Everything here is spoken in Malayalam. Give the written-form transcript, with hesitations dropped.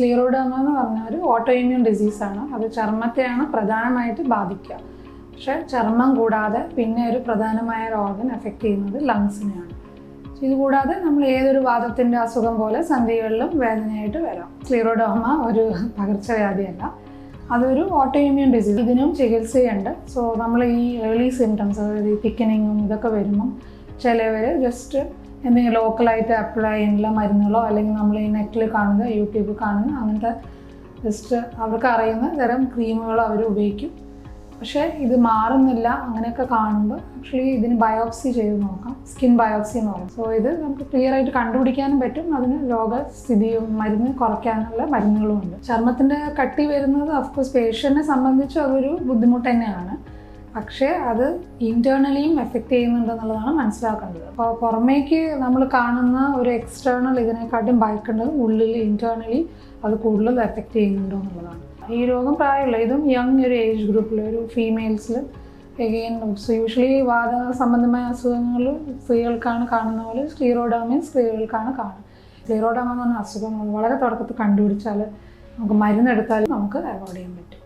സ്ക്ലീറോഡെർമ എന്ന് പറഞ്ഞാൽ ഒരു ഓട്ടോ ഇമ്മ്യൂൺ ഡിസീസാണ്. അത് ചർമ്മത്തെയാണ് പ്രധാനമായിട്ട് ബാധിക്കുക. പക്ഷേ ചർമ്മം കൂടാതെ പിന്നെ ഒരു പ്രധാനമായ ഓർഗൻ എഫക്റ്റ് ചെയ്യുന്നത് ലങ്സിനെയാണ്. ഇതുകൂടാതെ നമ്മൾ ഏതൊരു വാതത്തിൻ്റെ അസുഖം പോലെ സന്ധികളിലും വേദനയായിട്ട് വരാം. സ്ക്ലീറോഡെർമ ഒരു പകർച്ചവ്യാധിയല്ല, അതൊരു ഓട്ടോ ഇമ്മ്യൂൺ ഡിസീസ്. ഇതിനും ചികിത്സയുണ്ട്. സോ നമ്മൾ ഈ ഏർലി സിംറ്റംസ്, അതായത് ഈ തിക്കനിങ്ങും ഇതൊക്കെ വരുമ്പം ചിലവർ ജസ്റ്റ് എന്തെങ്കിലും ലോക്കലായിട്ട് അപ്ലൈ ചെയ്യുന്ന മരുന്നുകളോ അല്ലെങ്കിൽ നമ്മൾ ഈ നെറ്റിൽ കാണുന്ന യൂട്യൂബിൽ കാണുന്ന അങ്ങനത്തെ ജസ്റ്റ് അവർക്ക് അറിയുന്ന തരം ക്രീമുകളോ അവർ ഉപയോഗിക്കും. പക്ഷേ ഇത് മാറുന്നില്ല. അങ്ങനെയൊക്കെ കാണുമ്പോൾ ആക്ച്വലി ഇതിന് ബയോപ്സി ചെയ്ത് നോക്കാം. സ്കിൻ ബയോപ്സി എന്ന് പറയും. സോ ഇത് നമുക്ക് ക്ലിയർ ആയിട്ട് കണ്ടുപിടിക്കാനും പറ്റും. അതിന് രോഗസ്ഥിതിയും മരുന്ന് കുറയ്ക്കാനുള്ള മരുന്നുകളുമുണ്ട്. ചർമ്മത്തിൻ്റെ കട്ടി വരുന്നത് ഓഫ്കോഴ്സ് പേഷ്യൻറ്റിനെ സംബന്ധിച്ച് അതൊരു ബുദ്ധിമുട്ട് തന്നെയാണ്. പക്ഷേ അത് ഇൻറ്റേർണലിയും എഫക്റ്റ് ചെയ്യുന്നുണ്ടെന്നുള്ളതാണ് മനസ്സിലാക്കേണ്ടത്. അപ്പോൾ പുറമേക്ക് നമ്മൾ കാണുന്ന ഒരു എക്സ്റ്റേണൽ ഇതിനെക്കാട്ടും ഭയക്കേണ്ടത് ഉള്ളിൽ ഇൻറ്റേർണലി അത് കൂടുതൽ എഫക്റ്റ് ചെയ്യുന്നുണ്ടോ എന്നുള്ളതാണ്. ഈ രോഗം പ്രായമുള്ള ഇതും യങ് ഒരു ഏജ് ഗ്രൂപ്പിൽ ഒരു ഫീമെയിൽസിൽ എഗെയിൻ യൂഷ്വലി വാത സംബന്ധമായ അസുഖങ്ങൾ സ്ത്രീകൾക്കാണ് കാണുന്ന പോലെ സ്ക്ലീറോഡെർമയും സ്ത്രീകൾക്കാണ് കാണുന്നത്. സ്ക്ലീറോഡെർമ എന്ന് പറഞ്ഞ അസുഖം വളരെ തുടക്കത്തിൽ കണ്ടുപിടിച്ചാൽ നമുക്ക് മരുന്നെടുത്താൽ നമുക്ക് അവോയ്ഡ് ചെയ്യാൻ പറ്റും.